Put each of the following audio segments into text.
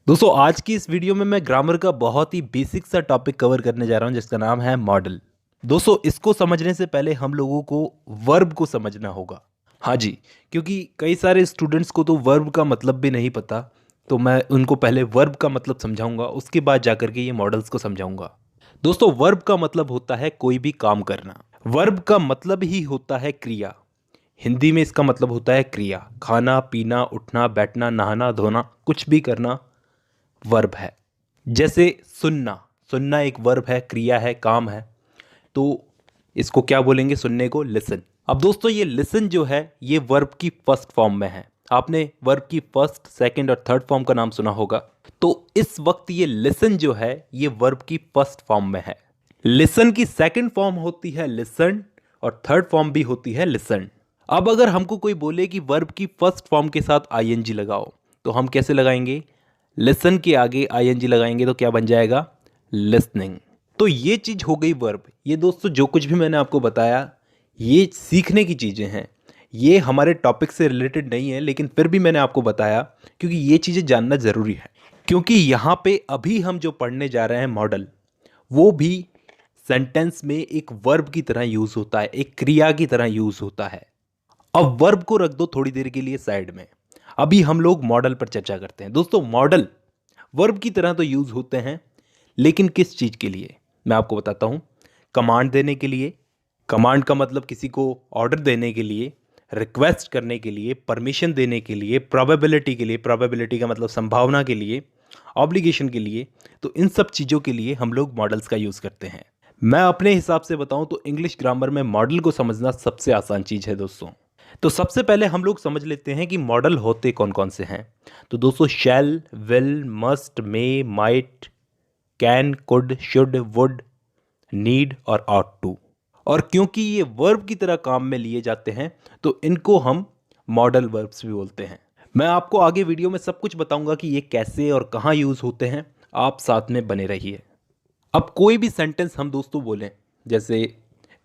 दोस्तों आज की इस वीडियो में मैं ग्रामर का बहुत ही बेसिक सा टॉपिक कवर करने जा रहा हूं जिसका नाम है मॉडल। दोस्तों इसको समझने से पहले हम लोगों को वर्ब को समझना होगा। हाँ जी, क्योंकि कई सारे स्टूडेंट्स को तो वर्ब का मतलब भी नहीं पता। तो मैं उनको पहले वर्ब का मतलब समझाऊंगा, उसके बाद जाकर के ये मॉडल्स को समझाऊंगा। दोस्तों वर्ब का मतलब होता है कोई भी काम करना। वर्ब का मतलब ही होता है क्रिया। हिंदी में इसका मतलब होता है क्रिया, खाना पीना उठना बैठना नहाना धोना कुछ भी करना वर्ब है। जैसे सुनना, सुनना एक वर्ब है, क्रिया है, काम है। तो इसको क्या बोलेंगे? सुनने को लिसन। अब दोस्तों ये लिसन जो है ये वर्ब की फर्स्ट फॉर्म में है। आपने वर्ब की फर्स्ट सेकंड और थर्ड फॉर्म का नाम सुना होगा। तो इस वक्त ये लिसन जो है ये वर्ब की फर्स्ट फॉर्म में है। लिसन की सेकंड फॉर्म होती है लिसन और थर्ड फॉर्म भी होती है लिसन। अब अगर हमको कोई बोले कि वर्ब की फर्स्ट फॉर्म के साथ आईएनजी लगाओ तो हम कैसे लगाएंगे? लिसन के आगे आईएनजी लगाएंगे तो क्या बन जाएगा? लिसनिंग। तो ये चीज हो गई वर्ब। ये दोस्तों जो कुछ भी मैंने आपको बताया ये सीखने की चीजें हैं। ये हमारे टॉपिक से रिलेटेड नहीं है, लेकिन फिर भी मैंने आपको बताया क्योंकि ये चीजें जानना जरूरी है। क्योंकि यहाँ पे अभी हम जो पढ़ने जा रहे हैं मॉडल, वो भी सेंटेंस में एक वर्ब की तरह यूज होता है, एक क्रिया की तरह यूज होता है। अब वर्ब को रख दो थोड़ी देर के लिए साइड में, अभी हम लोग मॉडल पर चर्चा करते हैं। दोस्तों मॉडल वर्ब की तरह तो यूज होते हैं, लेकिन किस चीज के लिए मैं आपको बताता हूं। कमांड देने के लिए, कमांड का मतलब किसी को ऑर्डर देने के लिए, रिक्वेस्ट करने के लिए, परमिशन देने के लिए, प्रोबेबिलिटी के लिए, प्रोबेबिलिटी का मतलब संभावना के लिए, ऑब्लिगेशन के लिए। तो इन सब चीजों के लिए हम लोग मॉडल्स का यूज करते हैं। मैं अपने हिसाब से बताऊं तो इंग्लिश ग्रामर में मॉडल को समझना सबसे आसान चीज है दोस्तों। तो सबसे पहले हम लोग समझ लेते हैं कि मॉडल होते कौन कौन से हैं। तो दोस्तों shall, will, must, may, might, can, could, should, would, need और ऑट टू। और क्योंकि ये वर्ब की तरह काम में लिए जाते हैं तो इनको हम मॉडल वर्ब्स भी बोलते हैं। मैं आपको आगे वीडियो में सब कुछ बताऊंगा कि ये कैसे और कहाँ यूज होते हैं। आप साथ में बने रहिए। अब कोई भी सेंटेंस हम दोस्तों बोलें, जैसे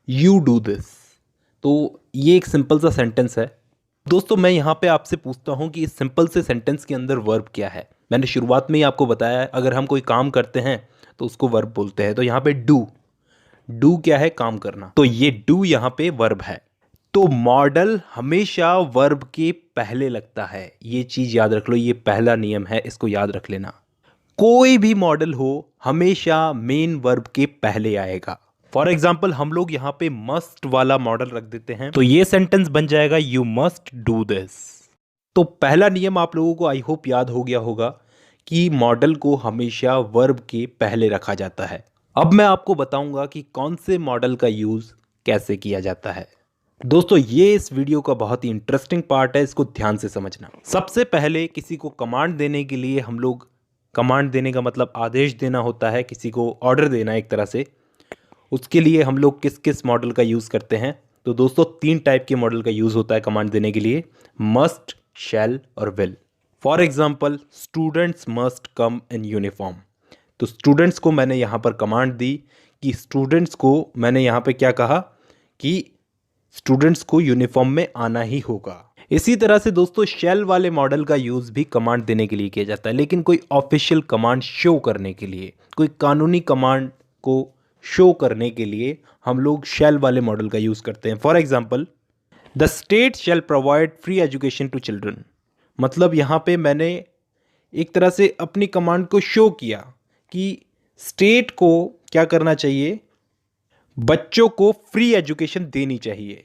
यू डू दिस, तो ये एक सिंपल सा सेंटेंस है। दोस्तों मैं यहाँ पे आपसे पूछता हूँ कि इस सिंपल से सेंटेंस के अंदर वर्ब क्या है। मैंने शुरुआत में ही आपको बताया है अगर हम कोई काम करते हैं तो उसको वर्ब बोलते हैं। तो यहाँ पे डू, डू क्या है? काम करना। तो ये डू यहाँ पे वर्ब है। तो मॉडल हमेशा वर्ब के पहले लगता है। ये चीज याद रख लो, ये पहला नियम है, इसको याद रख लेना। कोई भी मॉडल हो हमेशा मेन वर्ब के पहले आएगा। फॉर एग्जाम्पल हम लोग यहाँ पे मस्ट वाला मॉडल रख देते हैं तो ये सेंटेंस बन जाएगा यू मस्ट डू दिस। तो पहला नियम आप लोगों को आई होप याद हो गया होगा कि मॉडल को हमेशा वर्ब के पहले रखा जाता है। अब मैं आपको बताऊंगा कि कौन से मॉडल का यूज कैसे किया जाता है। दोस्तों ये इस वीडियो का बहुत ही इंटरेस्टिंग पार्ट है, इसको ध्यान से समझना। सबसे पहले किसी को कमांड देने के लिए हम लोग, कमांड देने का मतलब आदेश देना होता है, किसी को ऑर्डर देना एक तरह से। उसके लिए हम लोग किस किस मॉडल का यूज़ करते हैं? तो दोस्तों तीन टाइप के मॉडल का यूज़ होता है कमांड देने के लिए, मस्ट, शैल और will. For example students must come in uniform. तो स्टूडेंट्स को मैंने यहाँ पर कमांड दी कि स्टूडेंट्स को, मैंने यहाँ पे क्या कहा कि स्टूडेंट्स को यूनिफॉर्म में आना ही होगा। इसी तरह से दोस्तों शेल वाले मॉडल का यूज भी कमांड देने के लिए किया जाता है, लेकिन कोई ऑफिशियल कमांड शो करने के लिए, कोई कानूनी कमांड को शो करने के लिए हम लोग शेल वाले मॉडल का यूज करते हैं। For example the state shall provide free education to children. मतलब यहाँ पे मैंने एक तरह से अपनी कमांड को शो किया कि स्टेट को क्या करना चाहिए, बच्चों को फ्री एजुकेशन देनी चाहिए।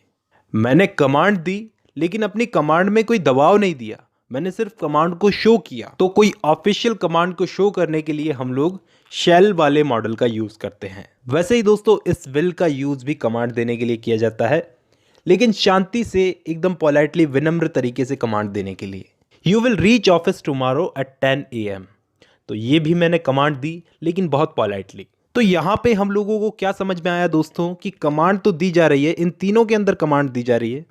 मैंने कमांड दी लेकिन अपनी कमांड में कोई दबाव नहीं दिया, मैंने सिर्फ कमांड को शो किया। तो कोई ऑफिशियल कमांड को शो करने के लिए हम लोग शेल वाले मॉडल का यूज करते हैं। वैसे ही दोस्तों इस विल का यूज भी कमांड देने के लिए किया जाता है, लेकिन शांति से, एकदम पोलाइटली, विनम्र तरीके से कमांड देने के लिए। You will reach office tomorrow at 10 AM। तो ये भी मैंने कमांड दी लेकिन बहुत पोलाइटली। तो यहाँ पे हम लोगों को क्या समझ में आया दोस्तों कि कमांड तो दी जा रही है, इन तीनों के अंदर कमांड दी जा रही है,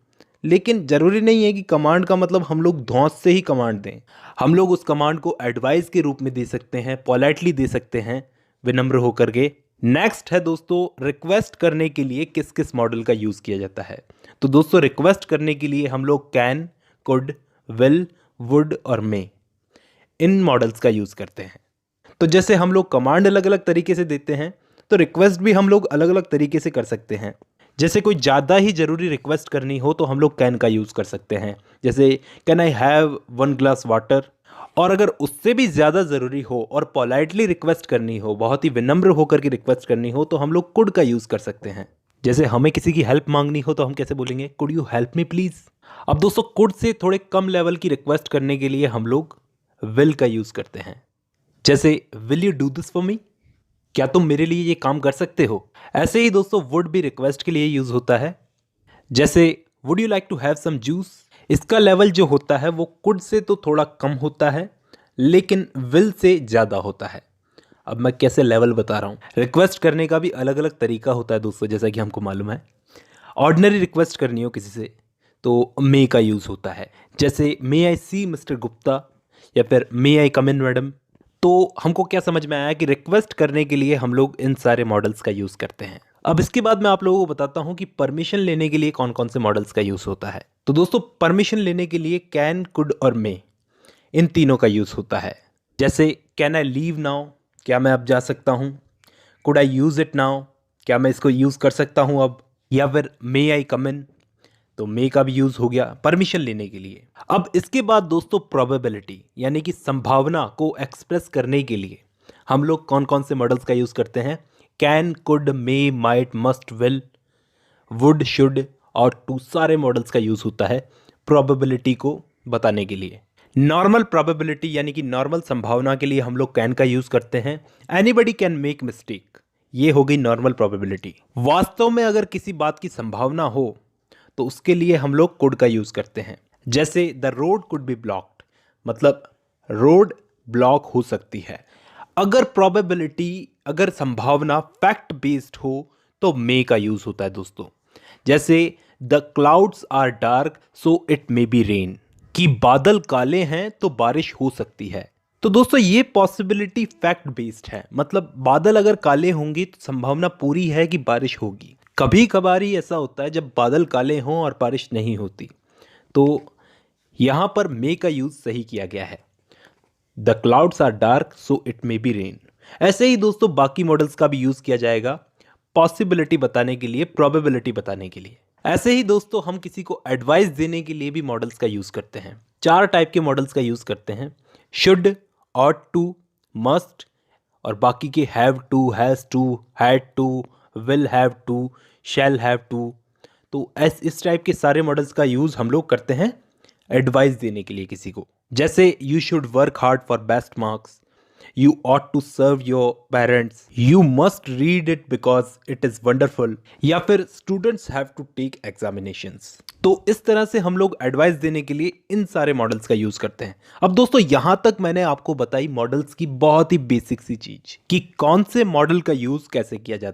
लेकिन जरूरी नहीं है कि कमांड का मतलब हम लोग धौंस से ही कमांड दें। हम लोग उस कमांड को एडवाइस के रूप में दे सकते हैं, पोलाइटली दे सकते हैं, विनम्र होकर के। नेक्स्ट है दोस्तों रिक्वेस्ट करने के लिए किस किस मॉडल का यूज किया जाता है। तो दोस्तों रिक्वेस्ट करने के लिए हम लोग कैन, कुड, विल, वुड और मे, इन मॉडल्स का यूज़ करते हैं। तो जैसे हम लोग कमांड अलग अलग तरीके से देते हैं, तो रिक्वेस्ट भी हम लोग अलग अलग तरीके से कर सकते हैं। जैसे कोई ज़्यादा ही ज़रूरी रिक्वेस्ट करनी हो तो हम लोग कैन का यूज़ कर सकते हैं, जैसे can I have 1 glass water. और अगर उससे भी ज़्यादा ज़रूरी हो और पोलाइटली रिक्वेस्ट करनी हो, बहुत ही विनम्र होकर के रिक्वेस्ट करनी हो, तो हम लोग कुड का यूज़ कर सकते हैं। जैसे हमें किसी की हेल्प मांगनी हो तो हम कैसे बोलेंगे, could you help me please. अब दोस्तों कुड से थोड़े कम लेवल की रिक्वेस्ट करने के लिए हम लोग विल का यूज़ करते हैं। जैसे will you do this for me, क्या तुम मेरे लिए ये काम कर सकते हो। ऐसे ही दोस्तों वुड भी रिक्वेस्ट के लिए यूज़ होता है। जैसे would you like to have some juice, इसका लेवल जो होता है वो कुड से तो थोड़ा कम होता है, लेकिन विल से ज़्यादा होता है। अब मैं कैसे लेवल बता रहा हूँ। रिक्वेस्ट करने का भी अलग अलग तरीका होता है दोस्तों, जैसा कि हमको मालूम है। ऑर्डिनरी रिक्वेस्ट करनी हो किसी से तो मे का यूज़ होता है, जैसे मे आई सी मिस्टर गुप्ता या फिर मे आई कम इन मैडम। तो हमको क्या समझ में आया कि रिक्वेस्ट करने के लिए हम लोग इन सारे मॉडल्स का यूज़ करते हैं। अब इसके बाद मैं आप लोगों को बताता हूँ कि परमिशन लेने के लिए कौन कौन से मॉडल्स का यूज़ होता है। तो दोस्तों परमिशन लेने के लिए कैन, कुड और मे, इन तीनों का यूज़ होता है। जैसे कैन आई लीव नाउ, क्या मैं अब जा सकता हूँ। Could I use it now, क्या मैं इसको यूज़ कर सकता हूँ अब। या फिर मे आई कम इन, तो मे का भी यूज़ हो गया परमिशन लेने के लिए। अब इसके बाद दोस्तों प्रोबेबिलिटी यानी कि संभावना को एक्सप्रेस करने के लिए हम लोग कौन कौन से मॉडल्स का यूज़ करते हैं। Can, could, may, might, must, will, would, should और टू, सारे मॉडल्स का यूज़ होता है प्रोबेबिलिटी को बताने के लिए। नॉर्मल प्रोबेबिलिटी यानी कि नॉर्मल संभावना के लिए हम लोग कैन का यूज़ करते हैं। एनीबडी कैन मेक मिस्टेक, ये हो गई नॉर्मल प्रोबेबिलिटी। वास्तव में अगर किसी बात की संभावना हो तो उसके लिए हम लोग कुड का यूज़ करते हैं। जैसे the road could be blocked, मतलब रोड ब्लॉक हो सकती है। अगर प्रोबेबिलिटी, अगर संभावना फैक्ट बेस्ड हो तो मे का यूज़ होता है दोस्तों। जैसे the clouds are dark so it may be rain, कि बादल काले हैं तो बारिश हो सकती है। तो दोस्तों ये पॉसिबिलिटी फैक्ट बेस्ड है, मतलब बादल अगर काले होंगे तो संभावना पूरी है कि बारिश होगी। कभी कभार ही ऐसा होता है जब बादल काले हों और बारिश नहीं होती, तो यहाँ पर मे का यूज़ सही किया गया है। The clouds are dark so it may be rain. ऐसे ही दोस्तों बाकी मॉडल्स का भी यूज़ किया जाएगा पॉसिबिलिटी बताने के लिए, प्रोबेबिलिटी बताने के लिए। ऐसे ही दोस्तों हम किसी को एडवाइस देने के लिए भी मॉडल्स का यूज़ करते हैं। 4 टाइप के मॉडल्स का यूज़ करते हैं, शुड, ऑट टू, मस्ट और बाकी के have to, has to, had to, will have to, shall have to. तो इस टाइप के सारे मॉडल्स का यूज़ हम लोग करते हैं एडवाइस देने के लिए किसी को। जैसे you should work hard for best marks, you ought to serve your parents, you must read it because it is wonderful, या फिर students have to take examinations. तो इस तरह से हम लोग एडवाइस देने के लिए इन सारे मॉडल्स का यूज़ करते हैं। अब दोस्तों यहाँ तक मैंने आपको बताई मॉडल्स की बहुत ही बेसिक सी चीज़ कि कौन से मॉडल का यूज़ कैसे किया जाता है।